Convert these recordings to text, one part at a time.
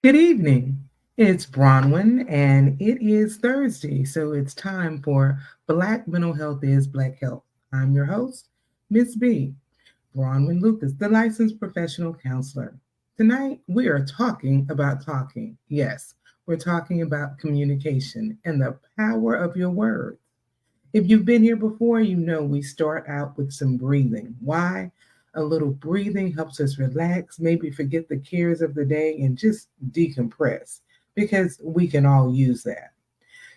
Good evening. It's Bronwyn, and it is Thursday, so it's time for Black Mental Health is Black Health. I'm your host, Miss B, Bronwyn Lucas, the licensed professional counselor. Tonight, we are talking about talking. Yes, we're talking about communication and the power of your words. If you've been here before, you know we start out with some breathing. Why? A little breathing helps us relax, maybe forget the cares of the day, and just decompress because we can all use that.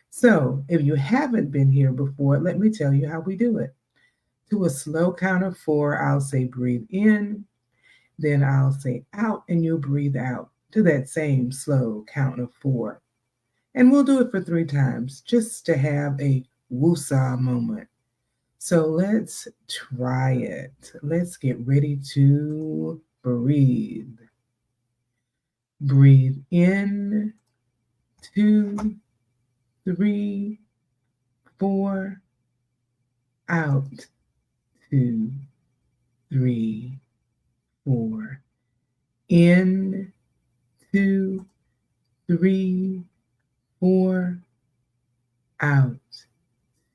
So, if you haven't been here before, let me tell you how we do it. To a slow count of four, I'll say breathe in, then I'll say out, and you'll breathe out to that same slow count of four. And we'll do it for three times just to have a woosah moment. So let's try it. Let's get ready to breathe. Breathe in, two, three, four, out, two, three, four. In, two, three, four, out,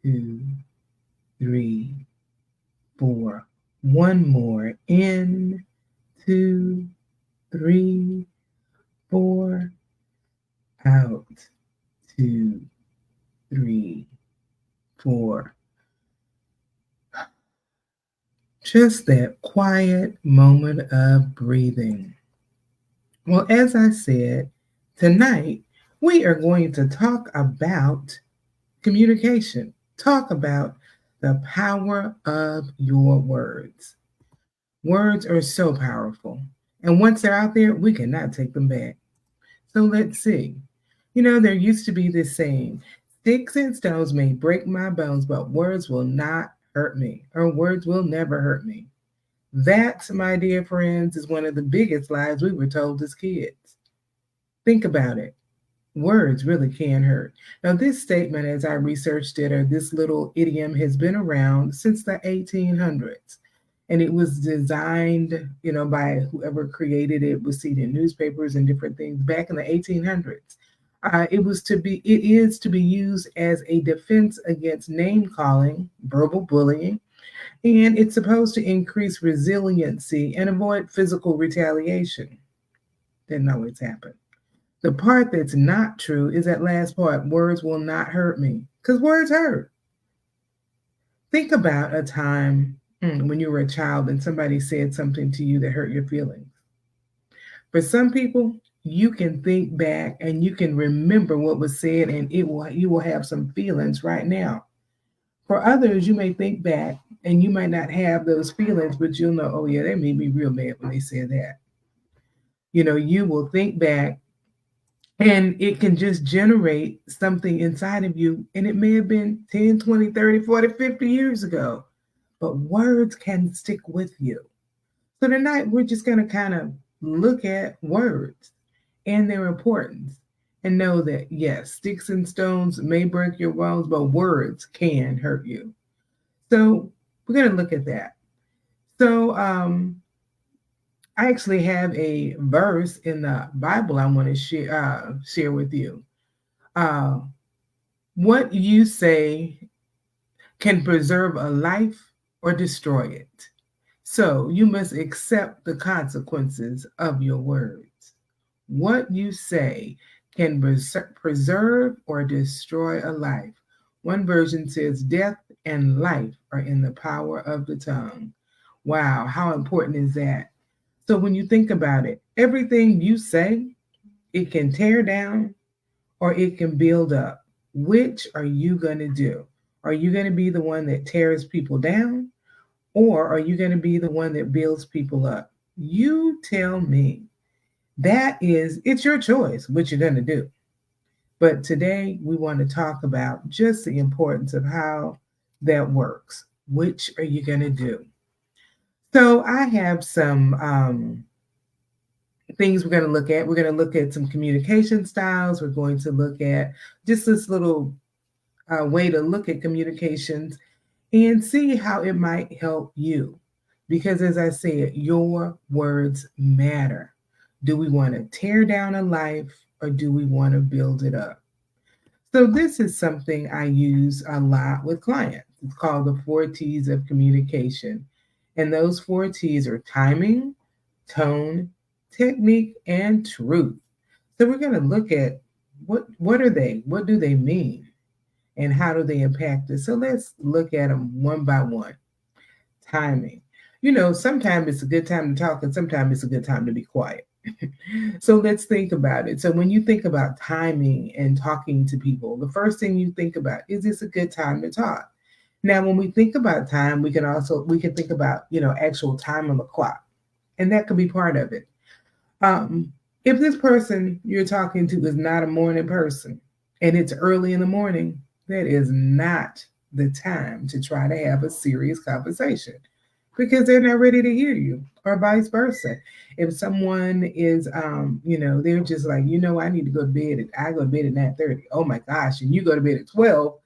two, three, four. One more. In, two, three, four, out, two, three, four. Just that quiet moment of breathing. Well, as I said, tonight we are going to talk about communication, talk about the power of your words. Words are so powerful. And once they're out there, we cannot take them back. So let's see. There used to be this saying, sticks and stones may break my bones, but words will not hurt me, or words will never hurt me. That, my dear friends, is one of the biggest lies we were told as kids. Think about it. Words really can hurt. Now, this statement, as I researched it, or this little idiom, has been around since the 1800s. And it was designed, by whoever created it, was seen in newspapers and different things back in the 1800s. It is to be used as a defense against name calling, verbal bullying, and it's supposed to increase resiliency and avoid physical retaliation. Didn't always happen. The part that's not true is that last part, words will not hurt me, because words hurt. Think about a time when you were a child and somebody said something to you that hurt your feelings. For some people, you can think back and you can remember what was said, and you will have some feelings right now. For others, you may think back and you might not have those feelings, but you'll know, oh yeah, they made me real mad when they said that. You will think back and it can just generate something inside of you, and it may have been 10, 20, 30, 40, 50 years ago, but words can stick with you. So tonight, we're just going to kind of look at words and their importance and know that, yes, sticks and stones may break your bones, but words can hurt you. So we're going to look at that. So I actually have a verse in the Bible I want to share with you. Uh, what you say can preserve a life or destroy it. So you must accept the consequences of your words. What you say can preserve or destroy a life. One version says death and life are in the power of the tongue. Wow, how important is that? So when you think about it, everything you say, it can tear down or it can build up. Which are you going to do? Are you going to be the one that tears people down, or are you going to be the one that builds people up? You tell me. It's your choice what you're going to do. But today we want to talk about just the importance of how that works. Which are you going to do? So I have some things we're going to look at. We're going to look at some communication styles. We're going to look at just this little way to look at communications and see how it might help you. Because as I said, your words matter. Do we want to tear down a life or do we want to build it up? So, this is something I use a lot with clients. It's called the four T's of communication. And those four T's are timing, tone, technique, and truth. So, we're going to look at what are they? What do they mean? And how do they impact us? So, let's look at them one by one. Timing. Sometimes it's a good time to talk, and sometimes it's a good time to be quiet. So let's think about it. So when you think about timing and talking to people, the first thing you think about is this a good time to talk? Now, when we think about time, we can think about actual time on the clock, and that could be part of it. Um, if this person you're talking to is not a morning person, and it's early in the morning, that is not the time to try to have a serious conversation because they're not ready to hear you, or vice versa. If someone is, they're just like, I need to go to bed. I go to bed at 9:30. Oh my gosh, and you go to bed at 12.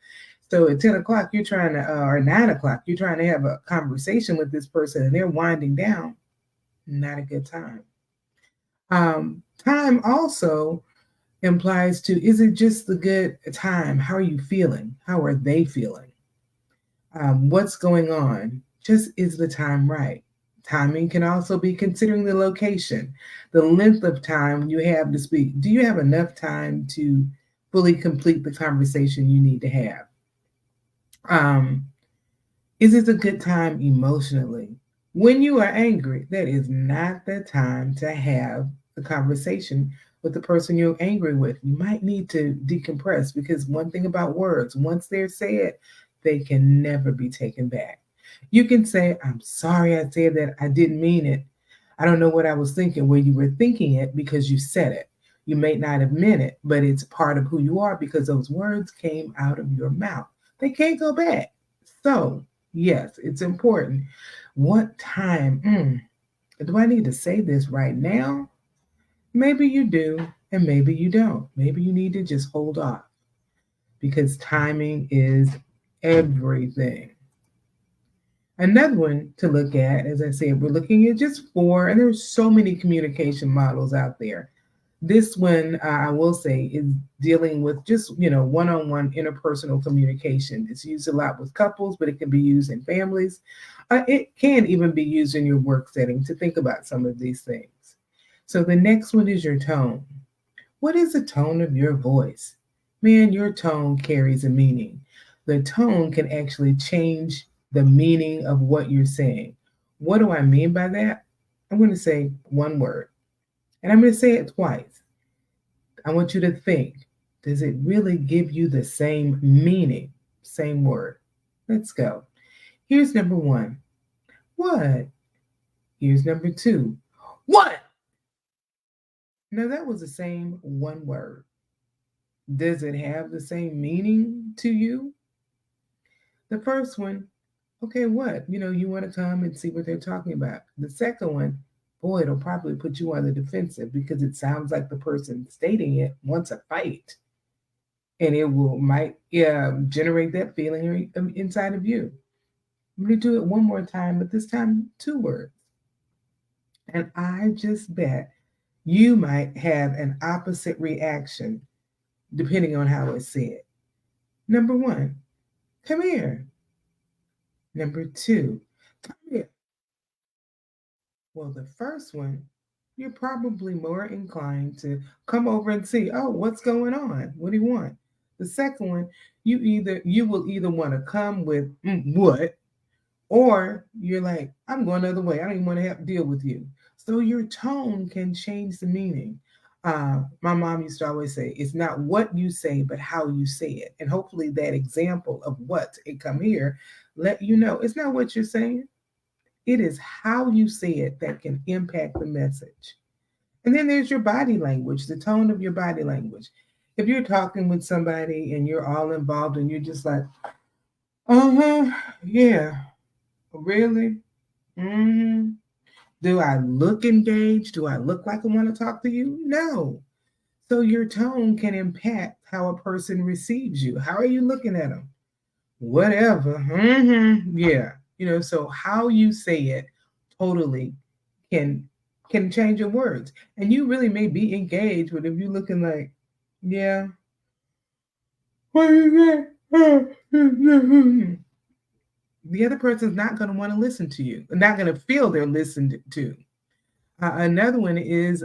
So at 10 o'clock, you're trying to, or 9 o'clock, you're trying to have a conversation with this person, and they're winding down. Not a good time. Time also implies to, is it just the good time? How are you feeling? How are they feeling? What's going on? Just is the time right? Timing can also be considering the location, the length of time you have to speak. Do you have enough time to fully complete the conversation you need to have? Um, is it a good time emotionally? When you are angry, that is not the time to have the conversation with the person you're angry with. You might need to decompress because one thing about words, once they're said, they can never be taken back. You can say, I'm sorry I said that. I didn't mean it. I don't know what I was thinking. Well, you were thinking it because you said it. You may not have meant it, but it's part of who you are because those words came out of your mouth. They can't go back. So, yes, it's important. What time? Do I need to say this right now? Maybe you do, and maybe you don't. Maybe you need to just hold off because timing is everything. Another one to look at, as I said, we're looking at just four, and there's so many communication models out there. This one, I will say, is dealing with just, one-on-one interpersonal communication. It's used a lot with couples, but it can be used in families. It can even be used in your work setting to think about some of these things. So the next one is your tone. What is the tone of your voice? Man, your tone carries a meaning. The tone can actually change the meaning of what you're saying. What do I mean by that? I'm going to say one word, and I'm going to say it twice. I want you to think, does it really give you the same meaning? Same word. Let's go. Here's number one. What? Here's number two. What? Now that was the same one word. Does it have the same meaning to you? The first one, okay, what? You want to come and see what they're talking about. The second one, boy, it'll probably put you on the defensive because it sounds like the person stating it wants a fight. And it might generate that feeling inside of you. I'm going to do it one more time, but this time two words. And I just bet you might have an opposite reaction depending on how it's said. Number one, come here. Number two, come here. Well, the first one, you're probably more inclined to come over and see, oh, what's going on? What do you want? The second one, you will either want to come with what, or you're like, I'm going the other way. I don't even want to have to deal with you. So your tone can change the meaning. My mom used to always say, it's not what you say, but how you say it. And hopefully that example of what it come here let you know it's not what you're saying. It is how you say it that can impact the message. And then there's your body language, the tone of your body language. If you're talking with somebody and you're all involved and you're just like, yeah, really? Mm-hmm. Do I look engaged? Do I look like I want to talk to you? No. So your tone can impact how a person receives you. How are you looking at them? Whatever. Yeah. So how you say it totally can can change your words. And you really may be engaged, but if you're looking like, yeah, what is that? The other person's not going to want to listen to you, not going to feel they're listened to. Another one is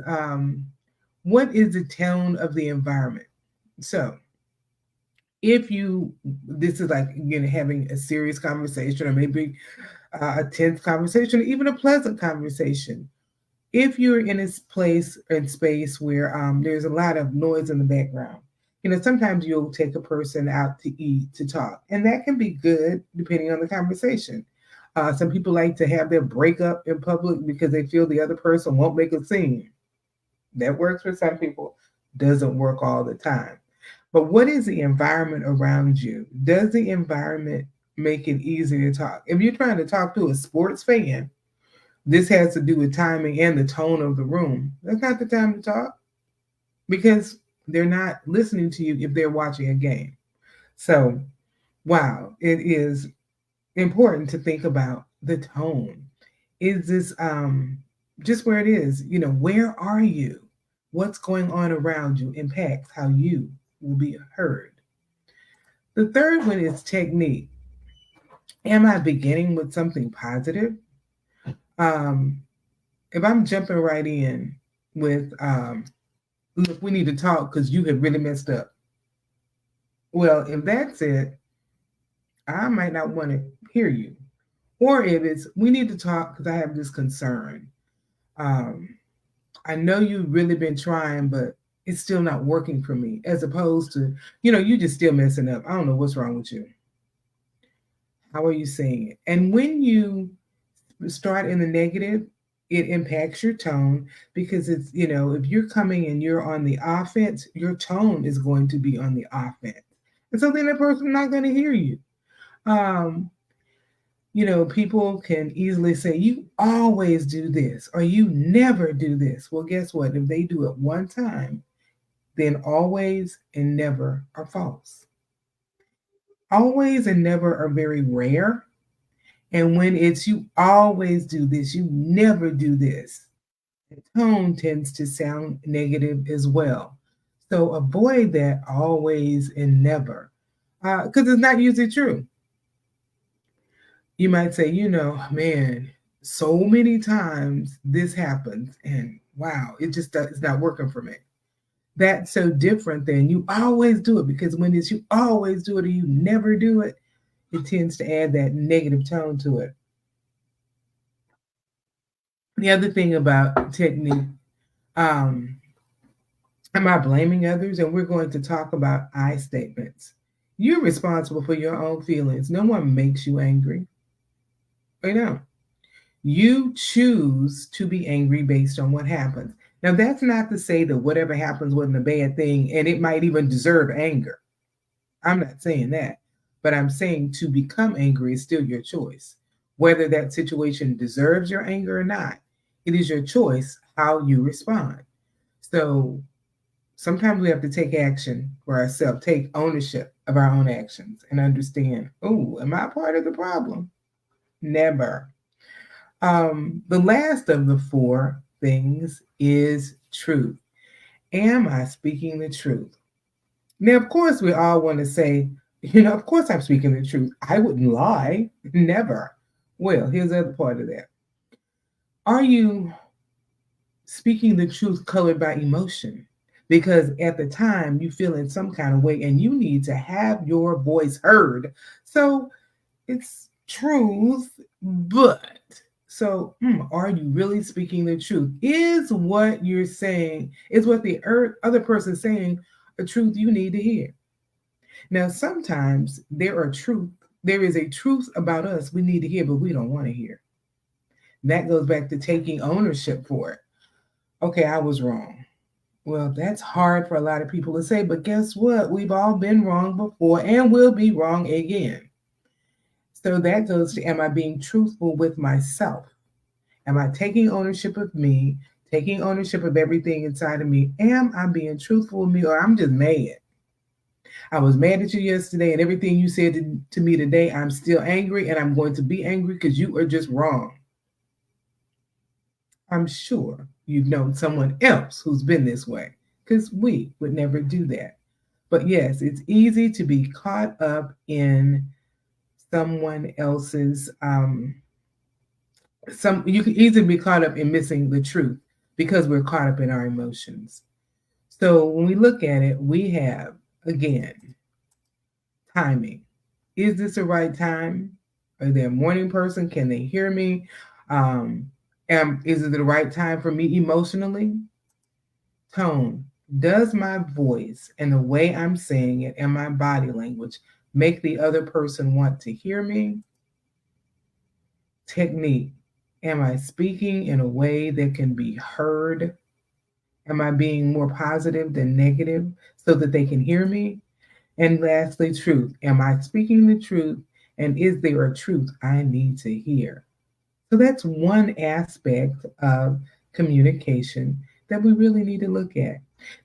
what is the tone of the environment? So, if you, this is like, having a serious conversation or maybe a tense conversation, or even a pleasant conversation. If you're in a place and space where there's a lot of noise in the background, sometimes you'll take a person out to eat to talk, and that can be good depending on the conversation. Some people like to have their breakup in public because they feel the other person won't make a scene. That works for some people, doesn't work all the time. But what is the environment around you? Does the environment make it easy to talk? If you're trying to talk to a sports fan, this has to do with timing and the tone of the room. That's not the time to talk because they're not listening to you if they're watching a game. So, wow, it is important to think about the tone. Is this just where it is? Where are you? What's going on around you impacts how you will be heard. The third one is technique. Am I beginning with something positive? Um, if I'm jumping right in with, look, we need to talk because you have really messed up. Well, if that's it, I might not want to hear you. Or if it's, we need to talk because I have this concern. I know you've really been trying, but it's still not working for me, as opposed to, you just still messing up. I don't know what's wrong with you. How are you saying it? And when you start in the negative, it impacts your tone because it's, if you're coming and you're on the offense, your tone is going to be on the offense. And so then the person's not going to hear you. Um, people can easily say, you always do this or you never do this. Well, guess what? If they do it one time, then always and never are false. Always and never are very rare. And when it's you always do this, you never do this, the tone tends to sound negative as well. So avoid that always and never because it's not usually true. You might say, man, so many times this happens, and wow, it's not working for me. That's so different than you always do it, because when it's you always do it or you never do it, it tends to add that negative tone to it. The other thing about technique, um, am I blaming others? And we're going to talk about I statements. You're responsible for your own feelings. No one makes you angry. I know. You choose to be angry based on what happens. Now, that's not to say that whatever happens wasn't a bad thing and it might even deserve anger. I'm not saying that. But I'm saying to become angry is still your choice. Whether that situation deserves your anger or not, it is your choice how you respond. So sometimes we have to take action for ourselves, take ownership of our own actions, and understand, oh, am I part of the problem? Never. The last of the four things is truth. Am I speaking the truth? Now, of course, we all want to say, of course I'm speaking the truth. I wouldn't lie. Never. Well, here's the other part of that. Are you speaking the truth colored by emotion? Because at the time you feel in some kind of way and you need to have your voice heard. So it's truth, but so are you really speaking the truth? Is what you're saying, is what the other person saying a truth you need to hear? Now, sometimes there is a truth about us we need to hear, but we don't want to hear. That goes back to taking ownership for it. Okay, I was wrong. Well, that's hard for a lot of people to say, but guess what? We've all been wrong before and will be wrong again. So that goes to, am I being truthful with myself? Am I taking ownership of me, taking ownership of everything inside of me? Am I being truthful with me, or I'm just mad? I was mad at you yesterday, and everything you said to me today, I'm still angry, and I'm going to be angry because you are just wrong. I'm sure you've known someone else who's been this way, because we would never do that. But yes, it's easy to be caught up in someone else's you can easily be caught up in missing the truth because we're caught up in our emotions. So when we look at it, we have again timing. Is this the right time? Are they a morning person? Can they hear me? Um, is it the right time for me emotionally? Tone. Does my voice and the way I'm saying it and my body language make the other person want to hear me? Technique. Am I speaking in a way that can be heard? Am I being more positive than negative so that they can hear me? And lastly, truth. Am I speaking the truth? And is there a truth I need to hear? So that's one aspect of communication that we really need to look at.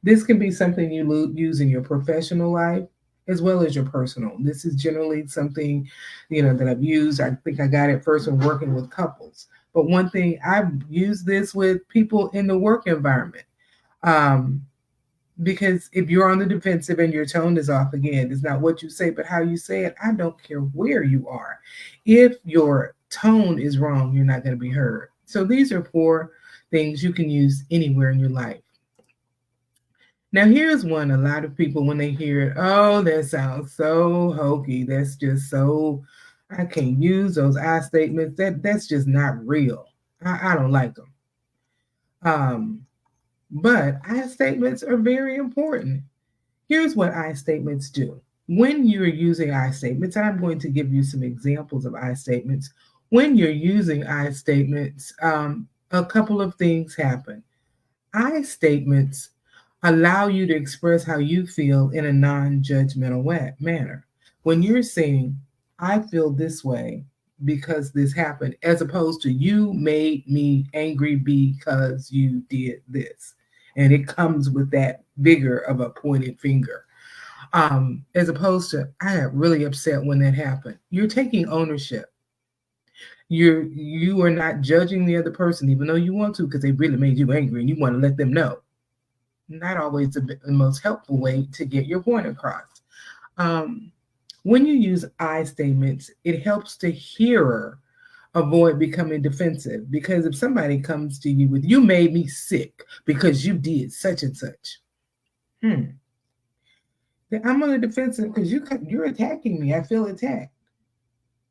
This can be something you use in your professional life as well as your personal. This is generally something, that I've used. I think I got it first when working with couples. But one thing I've used this with people in the work environment. Um, because if you're on the defensive and your tone is off again, it's not what you say, but how you say it. I don't care where you are. If your tone is wrong, you're not going to be heard. So these are 4 things you can use anywhere in your life. Now, here's one a lot of people, when they hear it, oh, that sounds so hokey. That's just so, I can't use those I statements. That's just not real. I don't like them. But I statements are very important. Here's what I statements do. When you're using I statements, and I'm going to give you some examples of I statements. When you're using I statements, a couple of things happen. I statements allow you to express how you feel in a non judgmental manner. When you're saying, I feel this way because this happened, as opposed to you made me angry because you did this. And it comes with that bigger of a pointed finger. As opposed to, I got really upset when that happened. You're taking ownership. You are not judging the other person, even though you want to, because they really made you angry and you want to let them know. Not always the most helpful way to get your point across. When you use I statements, it helps the hearer avoid becoming defensive. Because if somebody comes to you with, you made me sick because you did such and such. Then I'm on the defensive because you're attacking me. I feel attacked.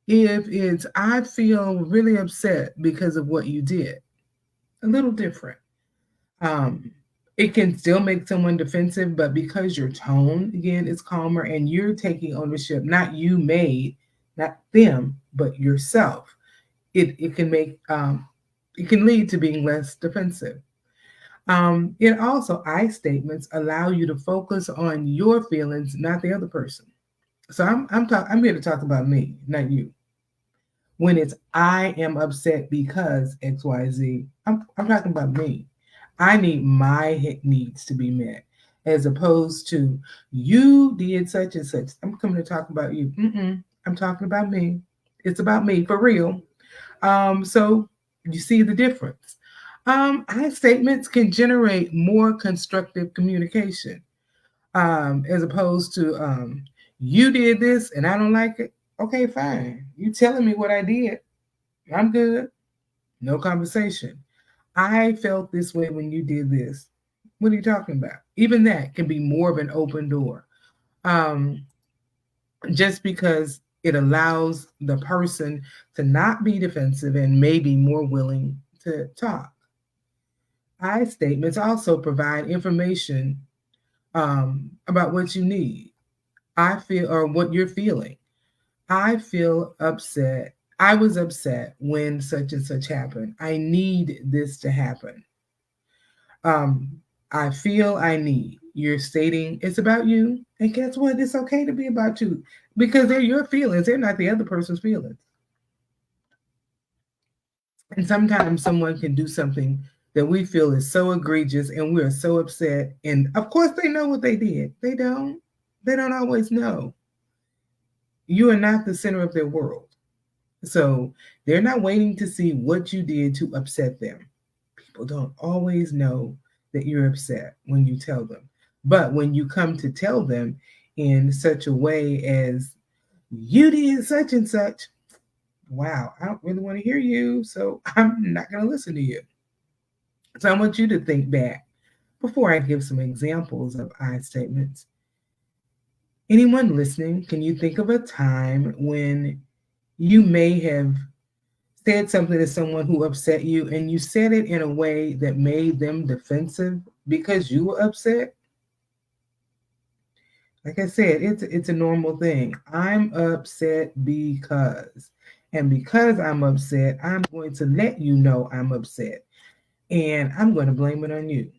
If it's, I feel really upset because of what you did, a little different. It can still make someone defensive, but because your tone, again, is calmer and you're taking ownership, not you made, not them, but yourself, it can make, it can lead to being less defensive. It also, I statements allow you to focus on your feelings, not the other person. So I'm here to talk about me, not you. When it's, I am upset because XYZ, I'm talking about me. I need my needs to be met, as opposed to, you did such and such. I'm coming to talk about you. I'm talking about me. It's about me for real. So you see the difference. I statements can generate more constructive communication, as opposed to, you did this and I don't like it. Okay, fine. You telling me what I did. I'm good. No conversation. I felt this way when you did this. What are you talking about? Even that can be more of an open door. Um, just because it allows the person to not be defensive and maybe more willing to talk. I statements also provide information, about what you need. I feel, or what you're feeling. I feel upset. I was upset when such and such happened. I need this to happen. Um, I feel I need. You're stating it's about you. And guess what? It's okay to be about you because they're your feelings. They're not the other person's feelings. And sometimes someone can do something that we feel is so egregious and we're so upset. And of course, they know what they did. They don't. They don't always know. You are not the center of their world. So they're not waiting to see what you did to upset them. people don't always know that you're upset when you tell them. But when you come to tell them in such a way as you did such and such, wow, I don't really want to hear you, so I'm not going to listen to you. So I want you to think back before I give some examples of I statements. Anyone listening, can you think of a time when you may have said something to someone who upset you and you said it in a way that made them defensive because you were upset? Like I said, it's a normal thing. I'm upset because, and because I'm upset, I'm going to let you know I'm upset, and I'm going to blame it on you.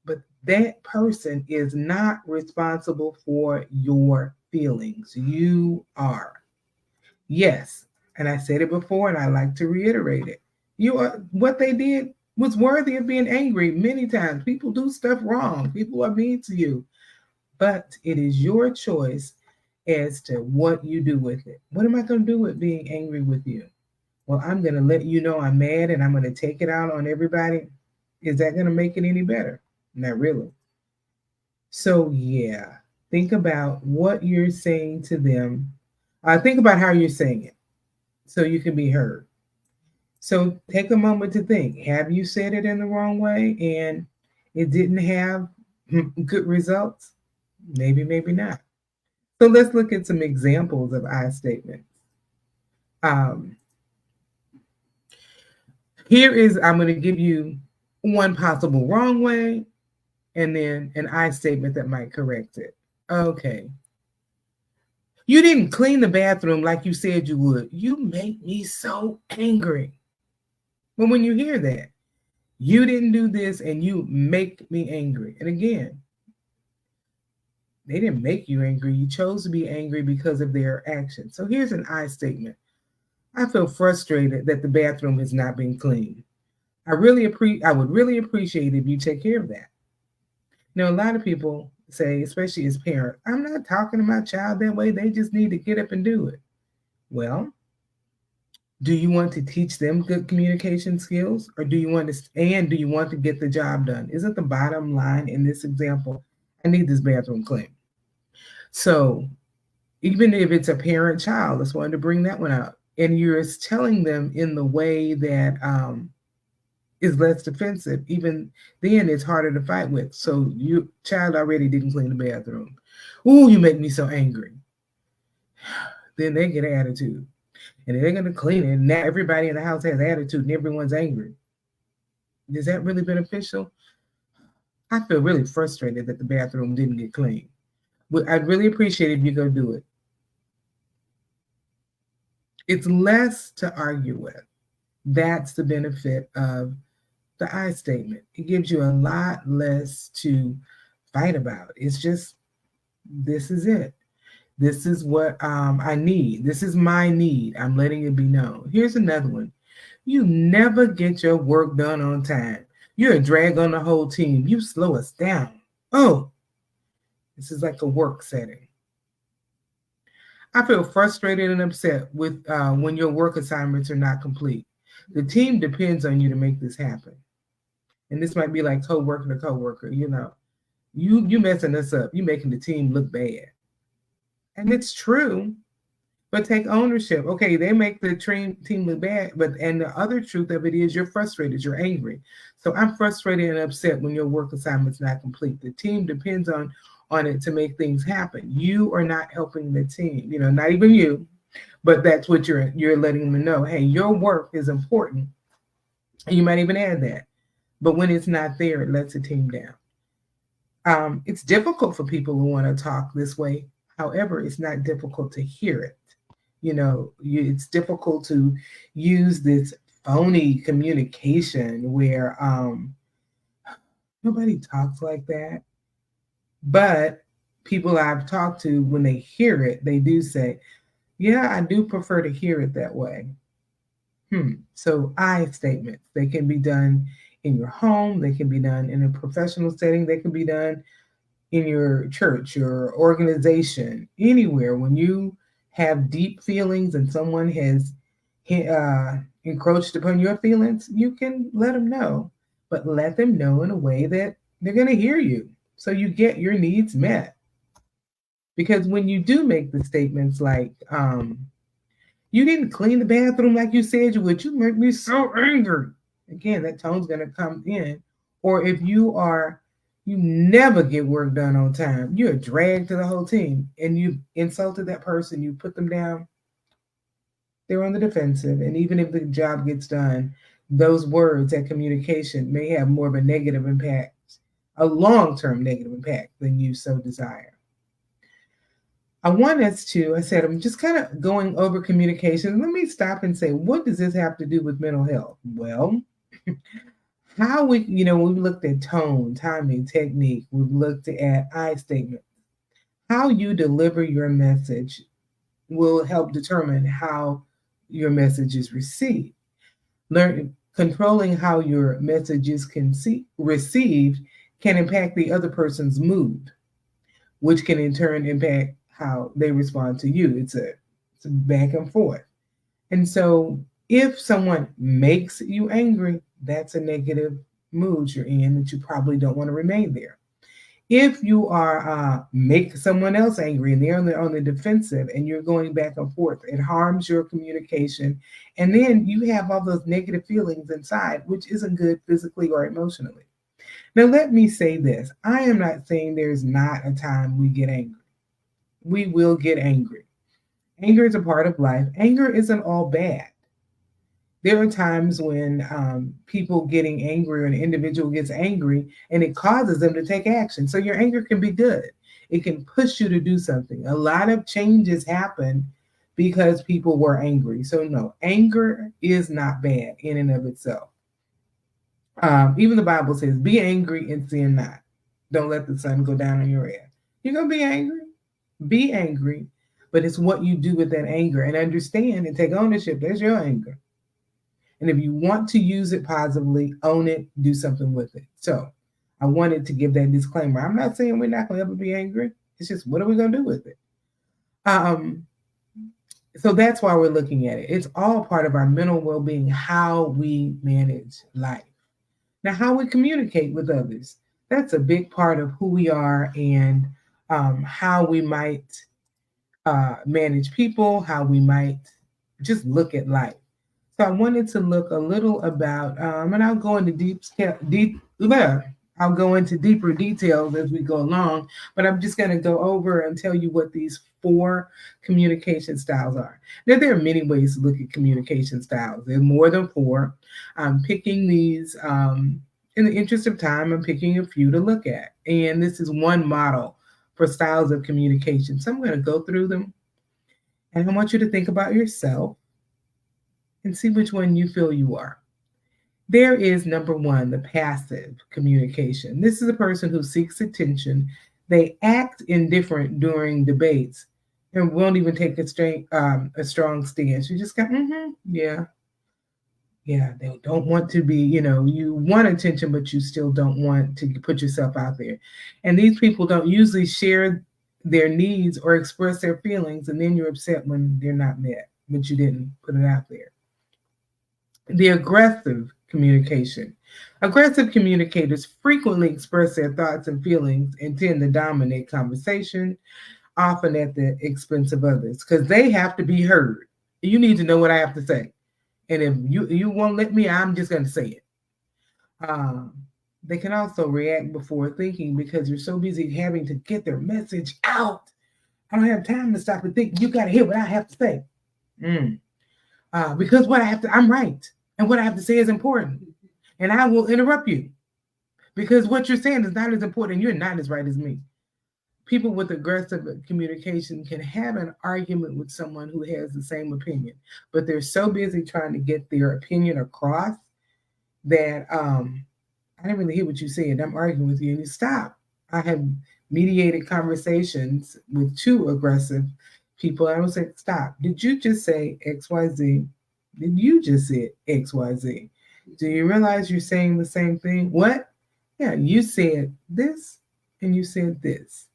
But that person is not responsible for your feelings. You are. Yes, and I said it before, and I like to reiterate it. You are, what they did was worthy of being angry many times. People do stuff wrong. People are mean to you, but it is your choice as to what you do with it. What am I going to do with being angry with you? Well, I'm going to let you know I'm mad and I'm going to take it out on everybody. Is that going to make it any better? Not really. So, yeah, think about what you're saying to them. Think about how you're saying it so you can be heard. So, take a moment to think, have you said it in the wrong way and it didn't have good results? Maybe, maybe not. So let's look at some examples of I statements. Um, I'm going to give you one possible wrong way and then an I statement that might correct it. Okay. You didn't clean the bathroom like you said you would. You make me so angry. Well, when you hear that, you didn't do this and you make me angry. And again, they didn't make you angry. You chose to be angry because of their actions. So here's an I statement. I feel frustrated that the bathroom has not been cleaned. I would really appreciate if you take care of that. Now, a lot of people say, especially as parents, I'm not talking to my child that way. They just need to get up and do it. Well, do you want to teach them good communication skills, or do you want to get the job done? Isn't the bottom line in this example, I need this bathroom clean? So even if it's a parent-child, let's want to bring that one out, and you're telling them in the way that is less defensive, even then it's harder to fight with. So your child already didn't clean the bathroom. Ooh, you make me so angry. Then they get an attitude. And they're going to clean it. And now everybody in the house has attitude and everyone's angry. Is that really beneficial? I feel really frustrated that the bathroom didn't get cleaned. I'd really appreciate it if you go do it. It's less to argue with. That's the benefit of the I statement. It gives you a lot less to fight about. It's just, this is it. This is what I need. This is my need. I'm letting it be known. Here's another one. You never get your work done on time. You're a drag on the whole team. You slow us down. Oh, this is like a work setting. I feel frustrated and upset with when your work assignments are not complete. The team depends on you to make this happen. And this might be like coworker to coworker. You messing us up. You making the team look bad. And it's true, but take ownership. Okay, they make the team look bad, and the other truth of it is you're frustrated, you're angry. So I'm frustrated and upset when your work assignment's not complete. The team depends on it to make things happen. You are not helping the team, not even you, but that's what you're letting them know. Hey, your work is important. And you might even add that. But when it's not there, it lets the team down. It's difficult for people who want to talk this way. However, it's not difficult to hear it. It's difficult to use this phony communication where nobody talks like that. But people I've talked to, when they hear it, they do say, yeah, I do prefer to hear it that way. So I statements, they can be done in your home, they can be done in a professional setting, they can be done in your church, your organization, anywhere. When you have deep feelings and someone has encroached upon your feelings, you can let them know. but let them know in a way that they're going to hear you so you get your needs met. Because when you do make the statements like, you didn't clean the bathroom like you said you would, you make me so angry. Again, that tone's going to come in. Or if you never get work done on time, you're a drag to the whole team, and you insulted that person, you put them down, they're on the defensive. And even if the job gets done, those words, that communication may have more of a negative impact, a long term negative impact than you so desire. I said, I'm just kind of going over communication. Let me stop and say, what does this have to do with mental health? Well, we've looked at tone, timing, technique, we've looked at I statements. How you deliver your message will help determine how your message is received. Controlling how your message is received can impact the other person's mood, which can in turn impact how they respond to you. It's a back and forth. And so if someone makes you angry, that's a negative mood you're in that you probably don't want to remain there. If you are make someone else angry and they're on the defensive and you're going back and forth, it harms your communication. And then you have all those negative feelings inside, which isn't good physically or emotionally. Now, let me say this. I am not saying there's not a time we get angry. We will get angry. Anger is a part of life. Anger isn't all bad. There are times when people getting angry or an individual gets angry and it causes them to take action. So your anger can be good. It can push you to do something. A lot of changes happen because people were angry. So no, anger is not bad in and of itself. Even the Bible says, be angry and sin not. Don't let the sun go down on your wrath. You're going to be angry. Be angry, but it's what you do with that anger, and understand and take ownership. There's your anger. And if you want to use it positively, own it, do something with it. So I wanted to give that disclaimer. I'm not saying we're not going to ever be angry. It's just, what are we going to do with it? So that's why we're looking at it. It's all part of our mental well-being, how we manage life. Now, how we communicate with others, that's a big part of who we are and how we might manage people, how we might just look at life. So I wanted to look a little about, and I'll go into I'll go into deeper details as we go along, but I'm just going to go over and tell you what these 4 communication styles are. Now, there are many ways to look at communication styles. There are more than 4. I'm picking these, in the interest of time, I'm picking a few to look at. And this is one model for styles of communication. So I'm going to go through them, and I want you to think about yourself and see which one you feel you are. There is number 1, the passive communication. This is a person who seeks attention. They act indifferent during debates and won't even take a strong stance. You just go, yeah. They don't want to be, you want attention, but you still don't want to put yourself out there. And these people don't usually share their needs or express their feelings, and then you're upset when they're not met, but you didn't put it out there. The aggressive communication. Aggressive communicators frequently express their thoughts and feelings and tend to dominate conversation, often at the expense of others, because they have to be heard. You need to know what I have to say. And if you won't let me, I'm just going to say it. They can also react before thinking because you're so busy having to get their message out. I don't have time to stop and think. You got to hear what I have to say. Because I'm right. And what I have to say is important. And I will interrupt you because what you're saying is not as important and you're not as right as me. People with aggressive communication can have an argument with someone who has the same opinion, but they're so busy trying to get their opinion across that I didn't really hear what you said. I'm arguing with you, and you stop. I have mediated conversations with 2 aggressive people. I would say, stop. Did you just say XYZ? Did you just say XYZ? Do you realize you're saying the same thing? What? Yeah, you said this and you said this.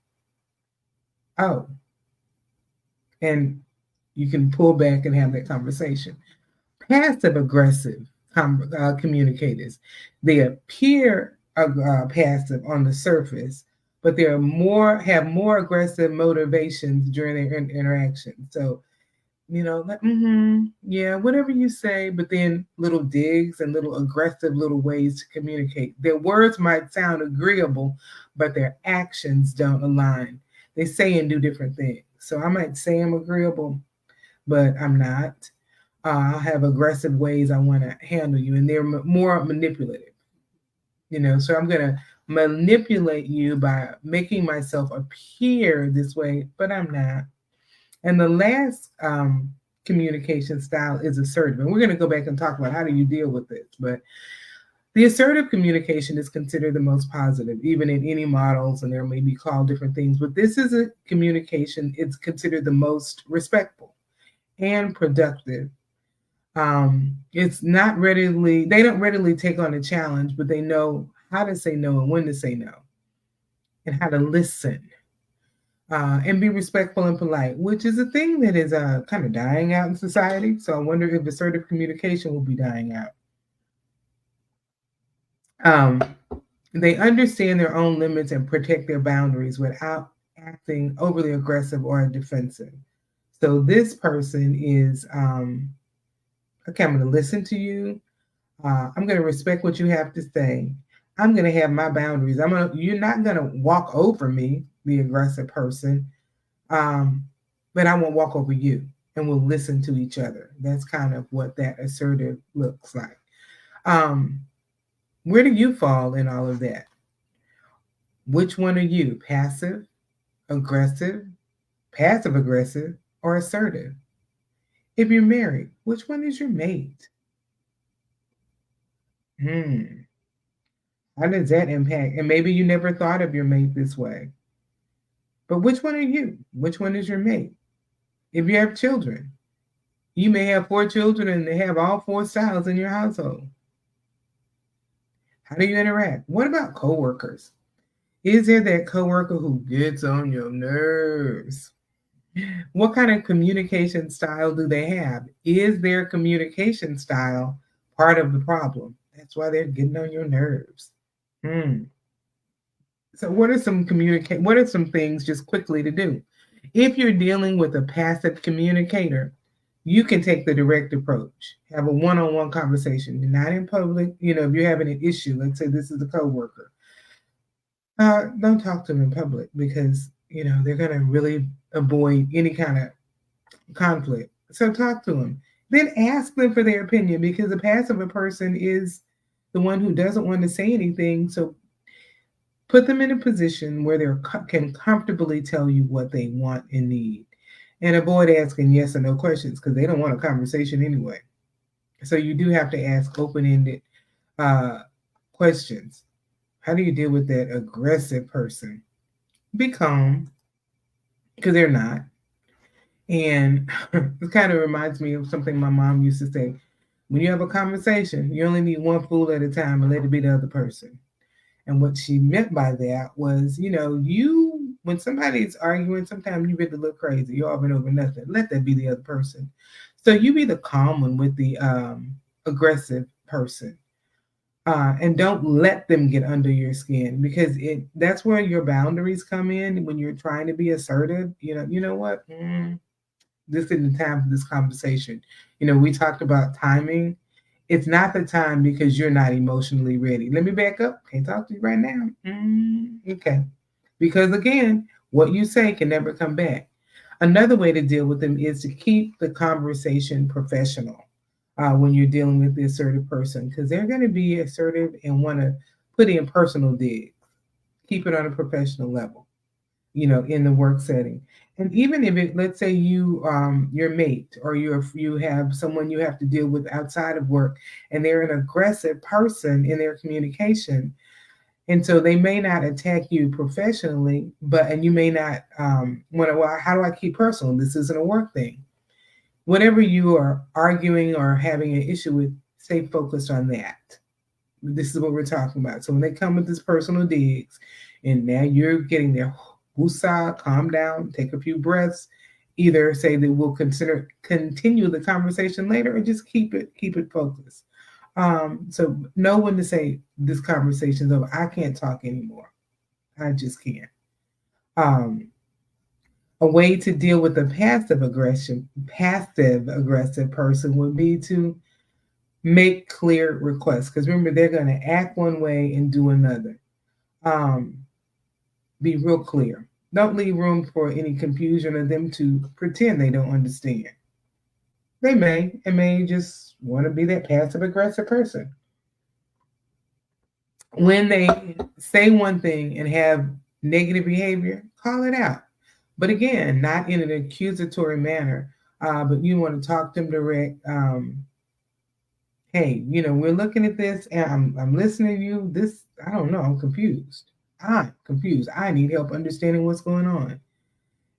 Oh. And you can pull back and have that conversation. Passive aggressive communicators. They appear passive on the surface, but they're more have more aggressive motivations during their interaction. So like, yeah, whatever you say, but then little digs and little aggressive little ways to communicate. Their words might sound agreeable, but their actions don't align. They say and do different things. So I might say I'm agreeable, but I'm not. I have aggressive ways I want to handle you, and they're more manipulative. So I'm going to manipulate you by making myself appear this way, but I'm not. And the last communication style is assertive. And we're going to go back and talk about how do you deal with this. But the assertive communication is considered the most positive, even in any models, and there may be called different things. But this is a communication, it's considered the most respectful and productive. It's not readily, they don't readily take on a challenge, but they know how to say no and when to say no and how to listen. And be respectful and polite, which is a thing that is kind of dying out in society. So I wonder if assertive communication will be dying out. They understand their own limits and protect their boundaries without acting overly aggressive or defensive. So this person is, okay, I'm going to listen to you. I'm going to respect what you have to say. I'm going to have my boundaries. You're not going to walk over me, the aggressive person, but I won't walk over you, and we'll listen to each other. That's kind of what that assertive looks like. Where do you fall in all of that? Which one are you? Passive, aggressive, passive aggressive, or assertive? If you're married, which one is your mate? How does that impact? And maybe you never thought of your mate this way. But which one are you? Which one is your mate? If you have children, you may have 4 children and they have all 4 styles in your household. How do you interact? What about coworkers? Is there that coworker who gets on your nerves? What kind of communication style do they have? Is their communication style part of the problem? That's why they're getting on your nerves. So what are some things just quickly to do? If you're dealing with a passive communicator, you can take the direct approach. Have a one-on-one conversation. You're not in public. If you're having an issue, let's say this is a coworker. Don't talk to them in public because, they're going to really avoid any kind of conflict. So talk to them. Then ask them for their opinion because a passive person is the one who doesn't want to say anything. So put them in a position where they can comfortably tell you what they want and need. And avoid asking yes or no questions because they don't want a conversation anyway. So you do have to ask open-ended questions. How do you deal with that aggressive person? Be calm because they're not. And it kind of reminds me of something my mom used to say. When you have a conversation, you only need one fool at a time and let it be the other person. And what she meant by that was, when somebody's arguing, sometimes you really look crazy. You're arguing over nothing. Let that be the other person. So you be the calm one with the aggressive person. And don't let them get under your skin because that's where your boundaries come in when you're trying to be assertive. You know what? This isn't the time for this conversation. We talked about timing. It's not the time because you're not emotionally ready. Let me back up. Can't talk to you right now. Okay. Because again, what you say can never come back. Another way to deal with them is to keep the conversation professional when you're dealing with the assertive person because they're going to be assertive and want to put in personal digs. Keep it on a professional level, in the work setting. And even if let's say your mate or you have someone you have to deal with outside of work and they're an aggressive person in their communication. And so they may not attack you professionally, and you may not want to, well, how do I keep personal? This isn't a work thing. Whatever you are arguing or having an issue with, stay focused on that. This is what we're talking about. So when they come with this personal digs and now you're getting there, woosah, calm down, take a few breaths, either say that we'll continue the conversation later or just keep it focused. So know when to say this conversation's over. I can't talk anymore. I just can't. Um, a way to deal with a passive aggressive person would be to make clear requests. Because remember, they're going to act one way and do another. Um, be real clear. Don't leave room for any confusion or them to pretend they don't understand. They may just want to be that passive aggressive person. When they say one thing and have negative behavior, call it out. But again, not in an accusatory manner, but you want to talk to them direct. Hey, we're looking at this and I'm listening to you. This, I don't know, I'm confused. I'm confused. I need help understanding what's going on.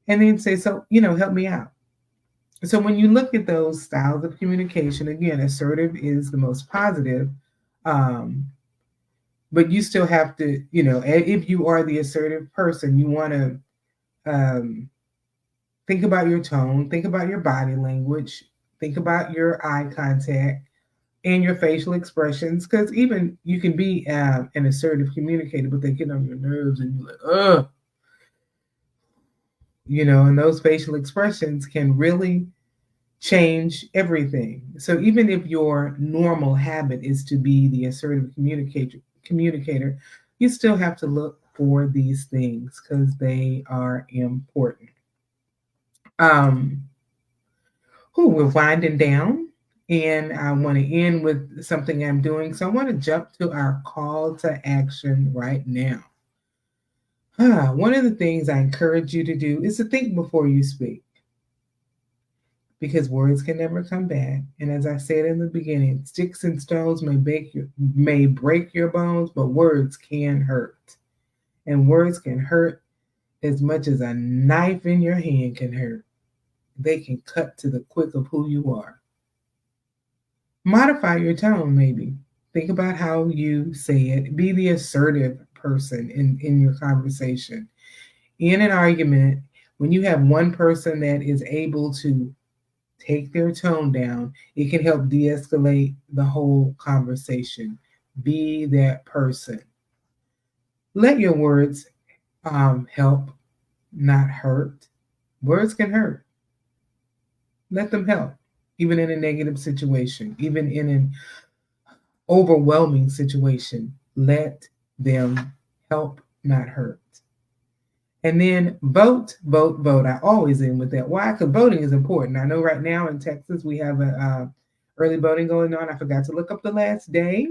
And then say, so, help me out. So when you look at those styles of communication, again, assertive is the most positive. Um, but you still have to, if you are the assertive person, you want to think about your tone, think about your body language, think about your eye contact and your facial expressions. Because even you can be an assertive communicator, but they get on your nerves and you're like, ugh. And those facial expressions can really change everything. So even if your normal habit is to be the assertive communicator, you still have to look for these things because they are important. We're winding down, and I want to end with something I'm doing. So I want to jump to our call to action right now. One of the things I encourage you to do is to think before you speak, because words can never come back. And as I said in the beginning, sticks and stones may break your bones, but words can hurt. And words can hurt as much as a knife in your hand can hurt. They can cut to the quick of who you are. Modify your tone, maybe. Think about how you say it. Be the assertive person in your conversation. In an argument, when you have one person that is able to take their tone down, it can help de-escalate the whole conversation. Be that person. Let your words help, not hurt. Words can hurt. Let them help, even in a negative situation, even in an overwhelming situation. Let them help, not hurt. And then vote, vote, vote. I always end with that. Why? Because voting is important. I know right now in Texas we have a early voting going on. I forgot to look up the last day.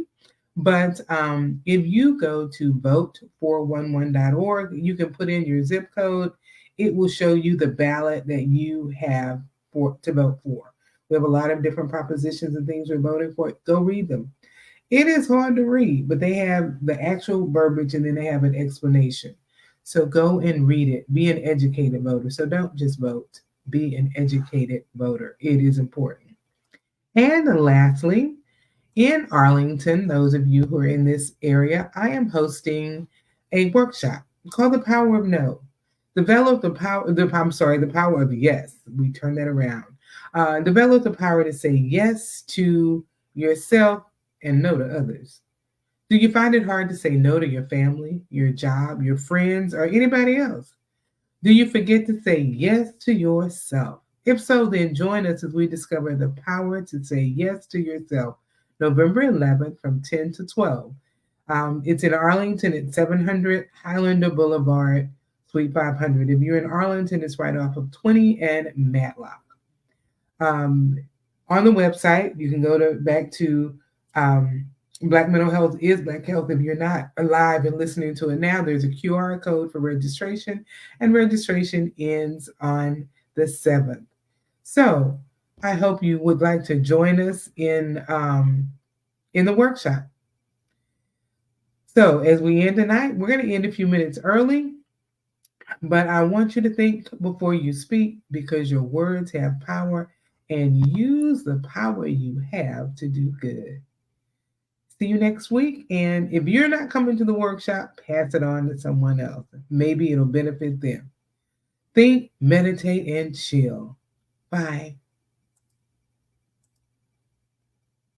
But if you go to vote411.org, you can put in your zip code. It will show you the ballot that you have to vote for. We have a lot of different propositions and things we're voting for. Go read them. It is hard to read, but they have the actual verbiage and then they have an explanation. So go and read it. Be an educated voter. So don't just vote. Be an educated voter. It is important. And lastly, in Arlington, those of you who are in this area, I am hosting a workshop called The Power of No. Develop the power of yes. We turn that around. Develop the power to say yes to yourself and no to others. Do you find it hard to say no to your family, your job, your friends, or anybody else? Do you forget to say yes to yourself? If so, then join us as we discover the power to say yes to yourself, November 11th from 10 to 12. It's in Arlington at 700 Highlander Boulevard, Suite 500. If you're in Arlington, it's right off of 20 and Matlock. On the website, you can go back to Black Mental Health is Black Health. If you're not alive and listening to it now, there's a QR code for registration, and registration ends on the 7th. So I hope you would like to join us in the workshop. So as we end tonight, we're going to end a few minutes early, but I want you to think before you speak, because your words have power, and use the power you have to do good. See you next week. And if you're not coming to the workshop, pass it on to someone else. Maybe it'll benefit them. Think, meditate, and chill. Bye.